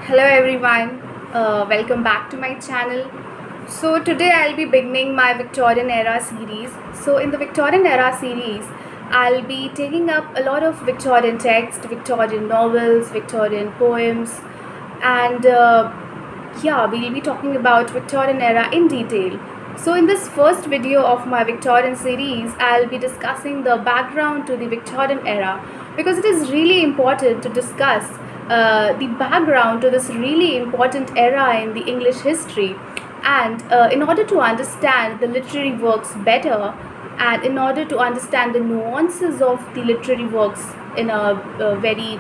Hello everyone, welcome back to my channel. So today I'll be beginning my Victorian era series. So in the Victorian era series, I'll be taking up a lot of Victorian text, Victorian novels, Victorian poems, and we'll be talking about Victorian era in detail. So in this first video of my Victorian series, I'll be discussing the background to the Victorian era because it is really important to discuss the background to this really important era in the English history. And in order to understand the literary works better, and in order to understand the nuances of the literary works in a very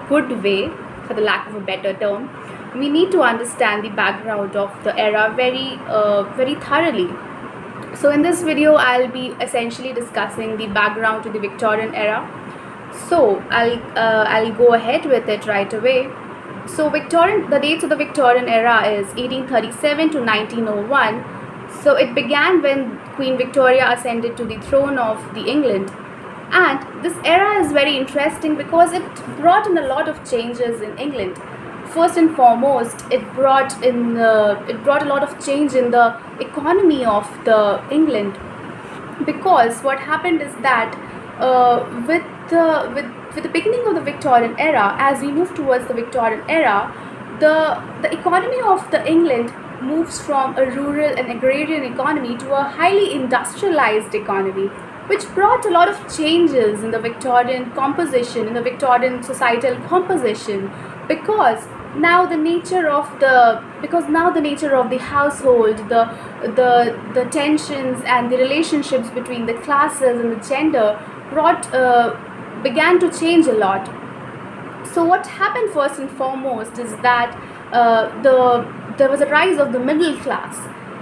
good way, for the lack of a better term, we need to understand the background of the era very thoroughly. So in this video, I'll be essentially discussing the background to the Victorian era. So I'll go ahead with it right away. So the dates of the Victorian era is 1837 to 1901. So it began when Queen Victoria ascended to the throne of the England. And this era is very interesting because it brought in a lot of changes in England. First and foremost, it brought a lot of change in the economy of the England, because what happened is that with the beginning of the Victorian era, as we move towards the Victorian era, the economy of the England moves from a rural and agrarian economy to a highly industrialized economy, which brought a lot of changes in the Victorian composition, in the Victorian societal composition, because now the nature of the household, the tensions and the relationships between the classes and the gender began to change a lot. So what happened first and foremost is that there was a rise of the middle class,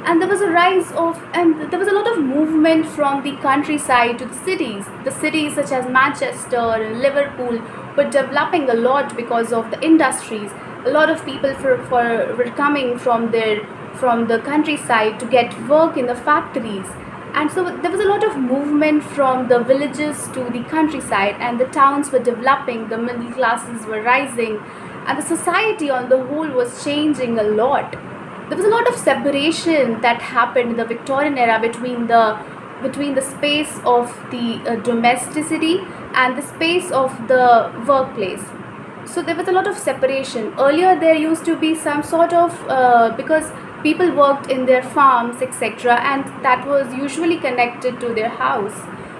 and there was a lot of movement from the countryside to the cities. The cities such as Manchester and Liverpool were developing a lot because of the industries. A lot of people were coming from the countryside to get work in the factories. And so there was a lot of movement from the villages to the countryside, and the towns were developing, the middle classes were rising, and the society on the whole was changing a lot. There was a lot of separation that happened in the Victorian era between the space of the domesticity and the space of the workplace. So there was a lot of separation. Earlier there used to be some sort of because people worked in their farms, etc., and that was usually connected to their house.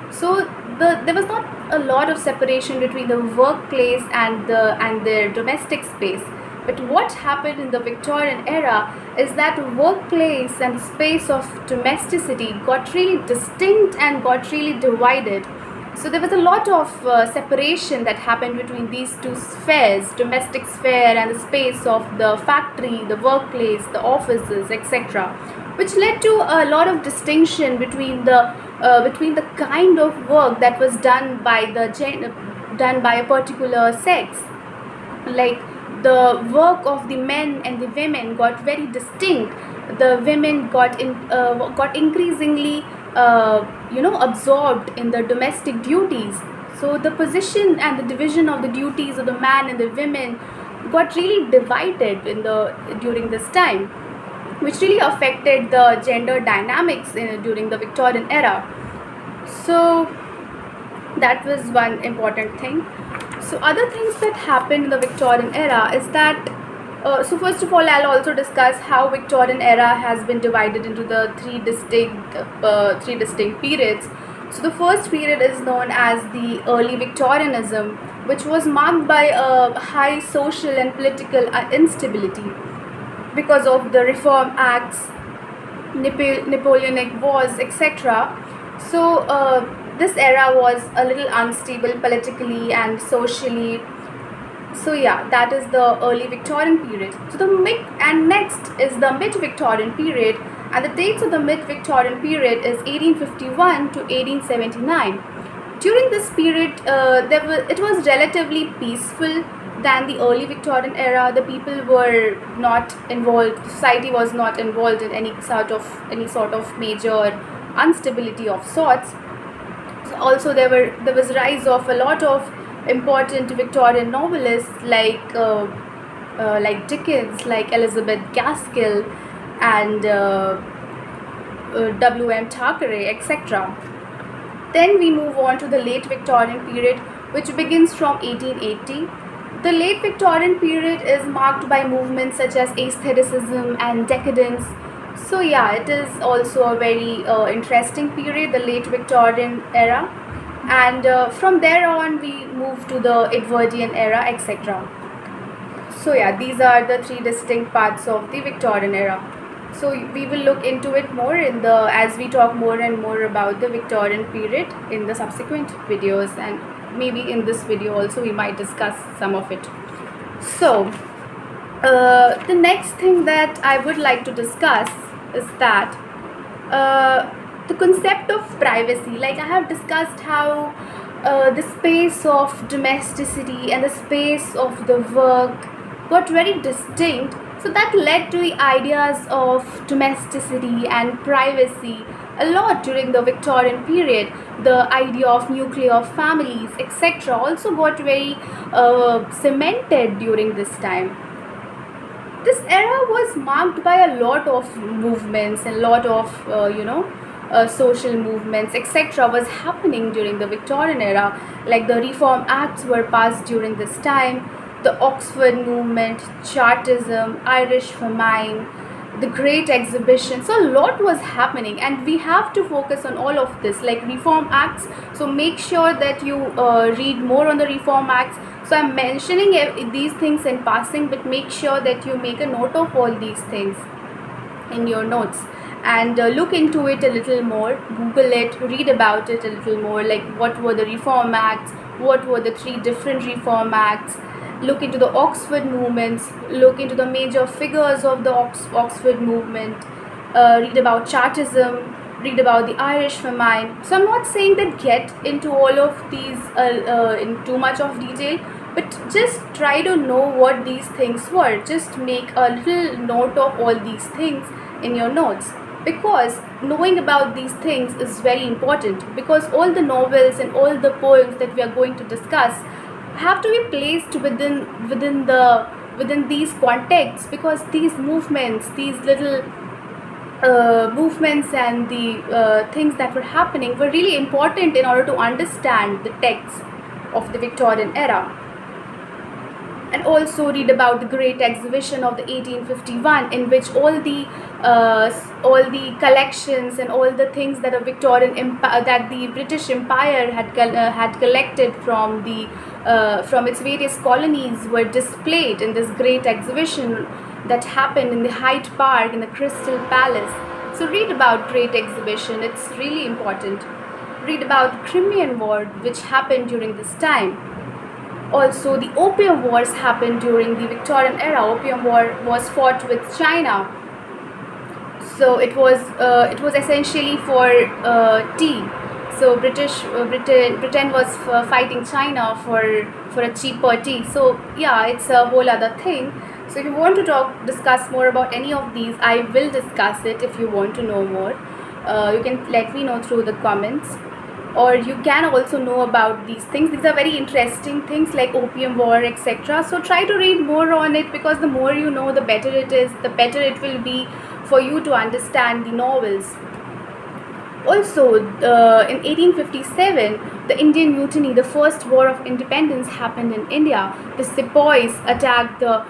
So there was not a lot of separation between the workplace and their domestic space. But what happened in the Victorian era is that workplace and the space of domesticity got really distinct and got really divided. So there was a lot of separation that happened between these two spheres, domestic sphere and the space of the factory, the workplace, the offices, etc., which led to a lot of distinction between the kind of work that was done by a particular sex. Like, the work of the men and the women got very distinct. The women got increasingly absorbed in the domestic duties. So the position and the division of the duties of the man and the women got really divided during this time, which really affected the gender dynamics during the Victorian era. So that was one important thing. So other things that happened in the Victorian era is that so first of all, I'll also discuss how Victorian era has been divided into the three distinct periods. So the first period is known as the early Victorianism, which was marked by a high social and political instability because of the Reform Acts, Napoleonic Wars, etc. So this era was a little unstable politically and socially. So yeah, that is the early Victorian period. So next is the mid-Victorian period, and the dates of the mid-Victorian period is 1851 to 1879. During this period, it was relatively peaceful than the early Victorian era. The people were not involved. Society was not involved in any sort of major instability of sorts. Also, there was rise of a lot of important Victorian novelists like like Dickens, like Elizabeth Gaskell, and W.M. Thackeray, etc. Then we move on to the late Victorian period, which begins from 1880. The late Victorian period is marked by movements such as aestheticism and decadence. So, yeah, it is also a very interesting period, the late Victorian era. And from there on, we move to the Edwardian era, etc. So, yeah, these are the three distinct parts of the Victorian era. So we will look into it more as we talk more and more about the Victorian period in the subsequent videos, and maybe in this video also we might discuss some of it. So the next thing that I would like to discuss is that the concept of privacy. Like I have discussed how the space of domesticity and the space of the work got very distinct, so that led to the ideas of domesticity and privacy a lot during the Victorian period. The idea of nuclear families, etc., also got very cemented during this time. This era was marked by a lot of movements and a lot of social movements, etc., was happening during the Victorian era. Like the Reform Acts were passed during this time, the Oxford movement, Chartism, Irish Famine, the Great Exhibition. So a lot was happening, and we have to focus on all of this, like Reform Acts. So make sure that you read more on the Reform Acts. So I'm mentioning these things in passing, but make sure that you make a note of all these things in your notes, and look into it a little more, Google it, read about it a little more, like what were the Reform Acts, what were the three different Reform Acts, look into the Oxford movements, look into the major figures of the Oxford movement, read about Chartism, read about the Irish Famine. So I'm not saying that get into all of these in too much of detail, but just try to know what these things were. Just make a little note of all these things in your notes, because knowing about these things is very important, because all the novels and all the poems that we are going to discuss have to be placed within these contexts, because these movements, these little movements and the things that were happening were really important in order to understand the texts of the Victorian era. And also read about the Great Exhibition of the 1851, in which all the collections and all the things that a Victorian empire, that the British Empire had collected from its various colonies, were displayed in this Great Exhibition that happened in the Hyde Park in the Crystal Palace. So read about Great Exhibition, it's really important. Read about the Crimean War, which happened during this time. Also, the Opium Wars happened during the Victorian era. Opium War was fought with China. So it was essentially for tea. So Britain was fighting China for a cheaper tea. So yeah, it's a whole other thing. So if you want to discuss more about any of these, I will discuss it. If you want to know more, you can let me know through the comments. Or you can also know about these things. These are very interesting things, like Opium War, etc. So try to read more on it, because the more you know, the better it is, the better it will be for you to understand the novels. Also, in 1857, the Indian Mutiny, the first war of independence, happened in India. The sepoys attacked the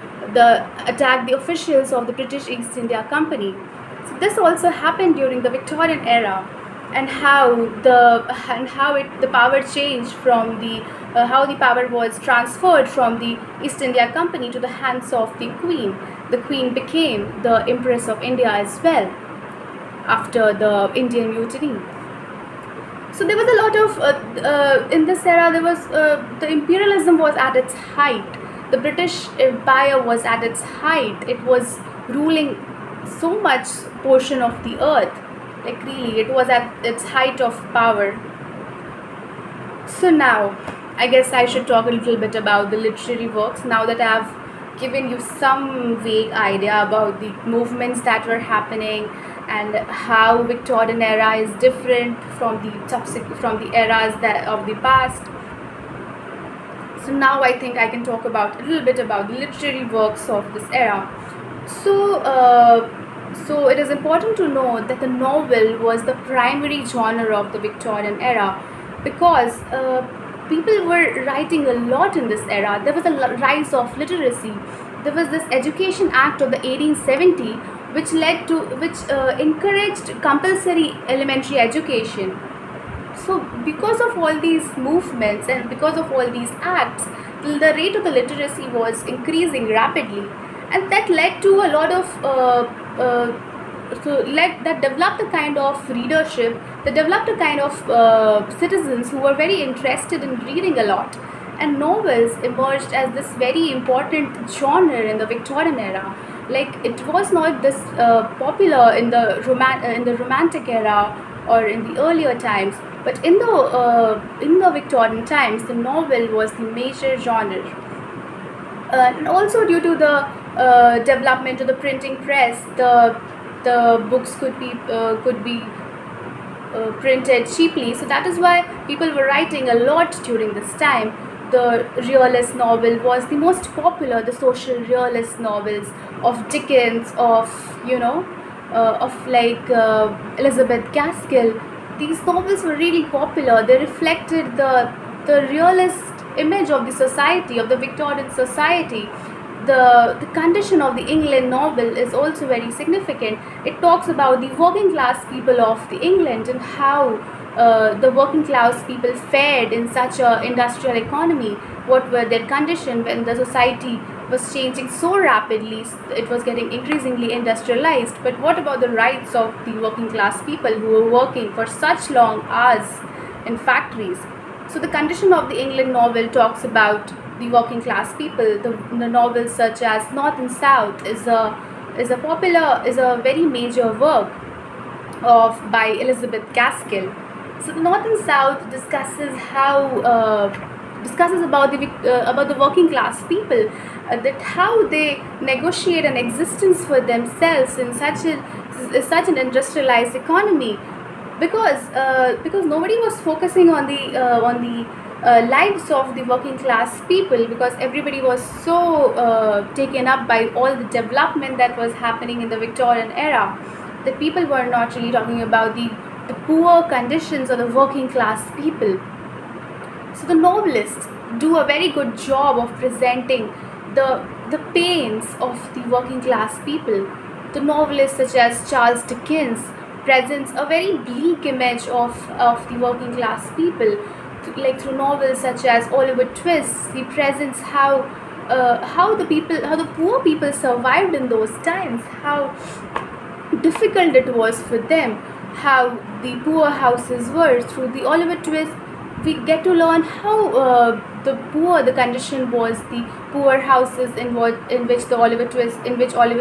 officials of the British East India Company. So this also happened during the Victorian era. And how the power changed from how the power was transferred from the East India Company to the hands of the Queen. The Queen became the Empress of India as well after the Indian Mutiny. So there was a lot of in this era, there was the imperialism was at its height. The British Empire was at its height. It was ruling so much portion of the earth. Like really, it was at its height of power. So now, I guess I should talk a little bit about the literary works, now that I have given you some vague idea about the movements that were happening and how Victorian era is different from the eras of the past. So now I think I can talk about a little bit about the literary works of this era. So, so it is important to know that the novel was the primary genre of the Victorian era, because people were writing a lot in this era. There was a rise of literacy. There was this Education Act of the 1870, which encouraged compulsory elementary education. So because of all these movements and because of all these acts, the rate of the literacy was increasing rapidly, and that led to a lot of that developed a kind of readership, that developed a kind of citizens who were very interested in reading a lot, and novels emerged as this very important genre in the Victorian era. Like, it was not this popular in the romantic era or in the earlier times, but in the Victorian times, the novel was the major genre. And also due to the development of the printing press, the books could be printed cheaply. So that is why people were writing a lot during this time. The realist novel was the most popular, the social realist novels of Dickens, of, of like Elizabeth Gaskell. These novels were really popular. They reflected the realist image of the society, of the Victorian society. The condition of the England novel is also very significant. It talks about the working class people of the England, and how the working class people fared in such a industrial economy. What were their condition when the society was changing so rapidly? It was getting increasingly industrialized. But what about the rights of the working class people who were working for such long hours in factories? So the condition of the England novel talks about the working class people. The novels such as North and South is a very major work of by Elizabeth Gaskell. So the North and South discusses about the working class people, that how they negotiate an existence for themselves in such an industrialized economy, because nobody was focusing on the lives of the working class people, because everybody was so taken up by all the development that was happening in the Victorian era, that people were not really talking about the poor conditions of the working class people. So the novelists do a very good job of presenting the pains of the working class people. The novelists such as Charles Dickens presents a very bleak image of the working class people. Like, through novels such as Oliver Twist, he presents how the poor people survived in those times, how difficult it was for them, how the poor houses were. Through the Oliver Twist, we get to learn how the condition was, the poor houses in which Oliver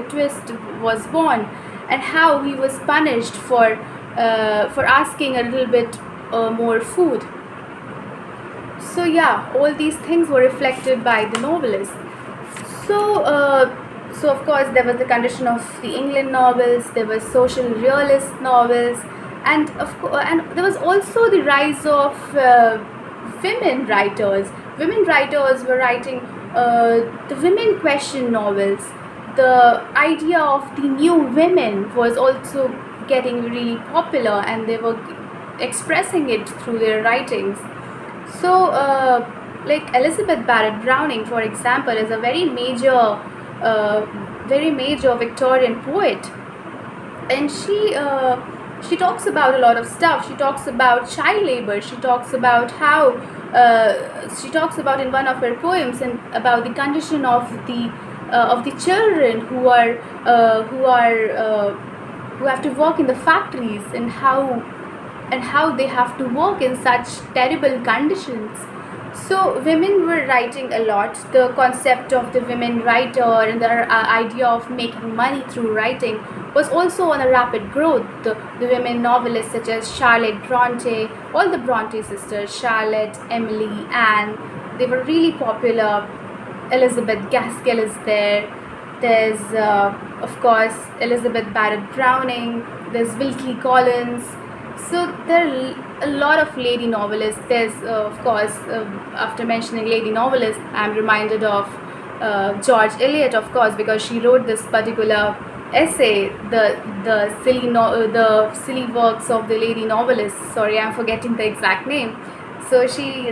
Twist was born, and how he was punished for asking a little bit more food. So yeah, all these things were reflected by the novelist. So of course there was the condition of the England novels, there were social realist novels, and there was also the rise of women writers. Women writers were writing the women question novels. The idea of the new women was also getting really popular, and they were expressing it through their writings. So, like Elizabeth Barrett Browning, for example, is a very major Victorian poet, and she talks about a lot of stuff. She talks about child labor. She talks about how she talks about in one of her poems and about the condition of the children who have to work in the factories, and how they have to work in such terrible conditions. So women were writing a lot. The concept of the women writer and the idea of making money through writing was also on a rapid growth. The women novelists such as Charlotte Bronte, all the Bronte sisters, Charlotte, Emily, Anne, they were really popular. Elizabeth Gaskell is there. There's of course Elizabeth Barrett Browning. There's Wilkie Collins. So there are a lot of lady novelists. There's, of course, after mentioning lady novelists, I'm reminded of George Eliot, of course, because she wrote this particular essay, the silly works of the lady novelists. Sorry, I'm forgetting the exact name. So she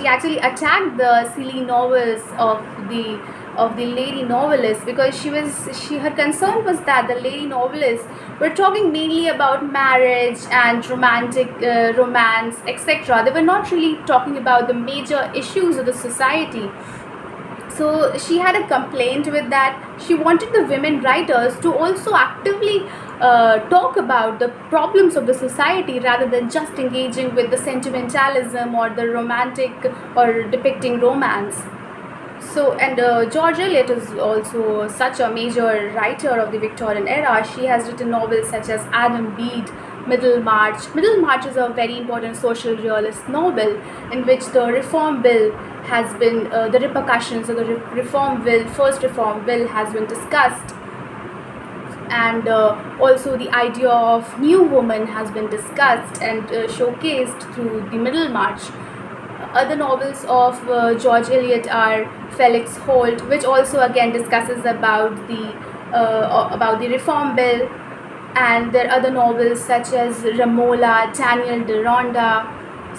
actually attacked the silly novels of the lady novelists, because her concern was that the lady novelists were talking mainly about marriage and romantic romance, etc. They were not really talking about the major issues of the society. So she had a complaint with that. She wanted the women writers to also actively talk about the problems of the society, rather than just engaging with the sentimentalism or the romantic or depicting romance. So, and George Eliot is also such a major writer of the Victorian era. She has written novels such as Adam Bede, Middlemarch. Middlemarch is a very important social realist novel in which the Reform Bill has been, the repercussions of the first Reform Bill has been discussed, and also the idea of new woman has been discussed and showcased through the Middlemarch. Other novels of George Eliot are Felix Holt, which also again discusses about the Reform Bill, and there are other novels such as Ramola, Daniel Deronda.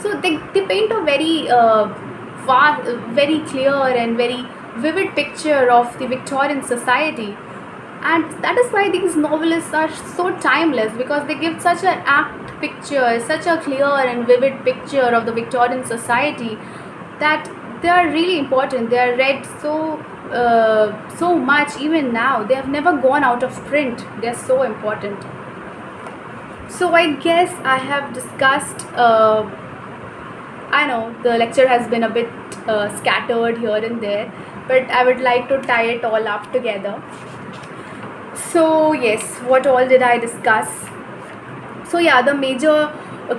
So they paint a very very clear and very vivid picture of the Victorian society, and that is why these novelists are so timeless, because they give such an apt picture, such a clear and vivid picture of the Victorian society, that they are really important. They are read so much. Even now they have never gone out of print. They are so important. So I guess I have discussed, I know the lecture has been a bit scattered here and there, but I would like to tie it all up together. So yes, what all did I discuss? So yeah, the major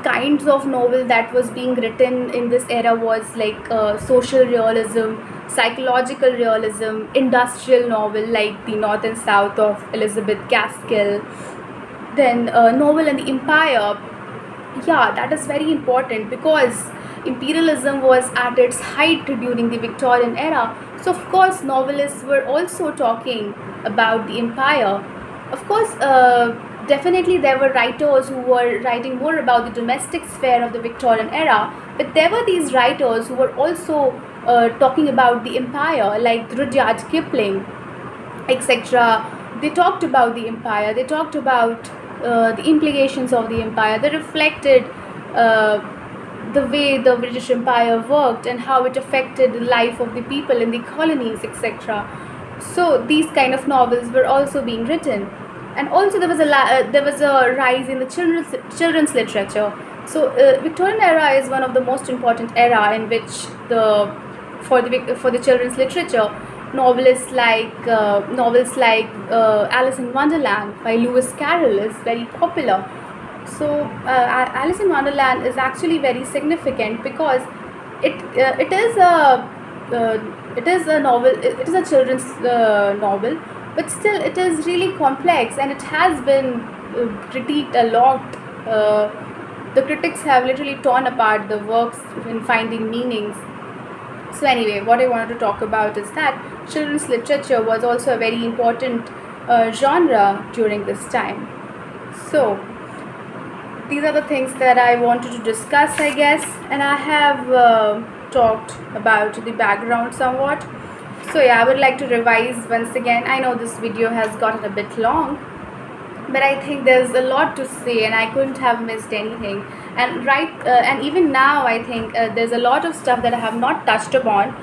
kinds of novel that was being written in this era was like social realism, psychological realism, industrial novel like The North and South of Elizabeth Gaskell, then novel and the Empire. Yeah, that is very important, because imperialism was at its height during the Victorian era. So of course novelists were also talking about the empire. Of course, definitely there were writers who were writing more about the domestic sphere of the Victorian era, but there were these writers who were also talking about the empire, like Rudyard Kipling, etc. They talked about the empire, they talked about the implications of the empire, they reflected the way the British Empire worked and how it affected the life of the people in the colonies, etc. So these kind of novels were also being written, and also there was a rise in the children's literature. So Victorian era is one of the most important era in which for the children's literature, novels like Alice in Wonderland by Lewis Carroll is very popular. So Alice in Wonderland is actually very significant, because it is a novel. It is a children's novel, but still it is really complex, and it has been critiqued a lot. The critics have literally torn apart the works in finding meanings. So anyway, what I wanted to talk about is that children's literature was also a very important genre during this time. So these are the things that I wanted to discuss, I guess, and I have talked about the background somewhat. So yeah, I would like to revise once again. I know this video has gotten a bit long, but I think there's a lot to say and I couldn't have missed anything. And and even now I think there's a lot of stuff that I have not touched upon,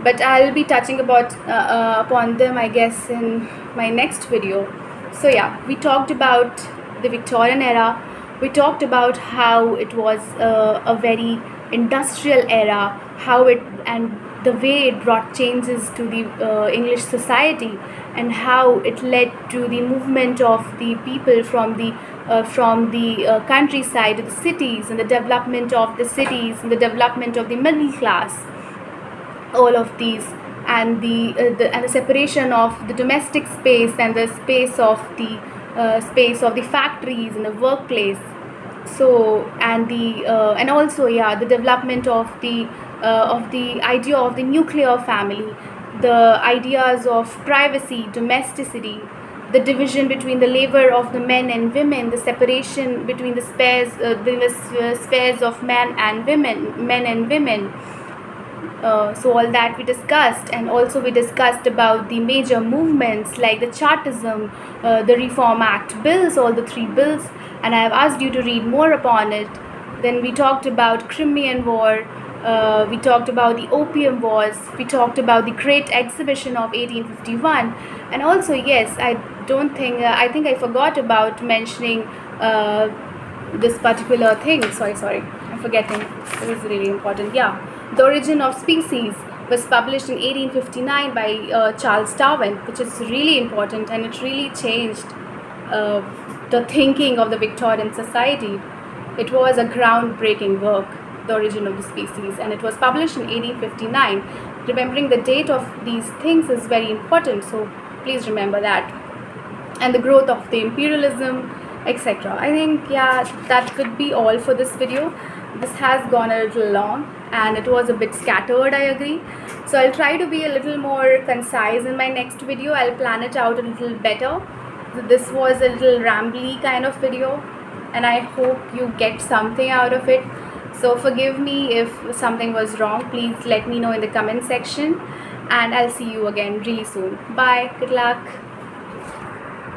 but I'll be touching upon them, I guess, in my next video. So yeah, we talked about the Victorian era. We talked about how it was a very industrial era, how it and the way it brought changes to the English society, and how it led to the movement of the people from the countryside to the cities, and the development of the cities, and the development of the middle class. All of these, and the separation of the domestic space and the space of the factories and the workplace. So and also, yeah, the development of the idea of the nuclear family, the ideas of privacy, domesticity, the division between the labor of the men and women, the separation between the spheres of men and women. So all that we discussed, and also we discussed about the major movements like the Chartism, the Reform Act bills, all the three bills, and I have asked you to read more upon it. Then we talked about Crimean War, we talked about the Opium Wars, we talked about the Great Exhibition of 1851, and also, yes, I think I forgot about mentioning this particular thing. Sorry, I'm forgetting. It was really important. Yeah, The Origin of Species was published in 1859 by Charles Darwin, which is really important, and it really changed uh, the thinking of the Victorian society. It was a groundbreaking work, The Origin of the Species, and it was published in 1859. Remembering the date of these things is very important, so please remember that. And the growth of the imperialism, etc. I think, yeah, that could be all for this video. This has gone a little long and it was a bit scattered, I agree. So I'll try to be a little more concise in my next video. I'll plan it out a little better. This was a little rambly kind of video, and I hope you get something out of it. So forgive me if something was wrong. Please let me know in the comment section, and I'll see you again really soon. Bye. Good luck.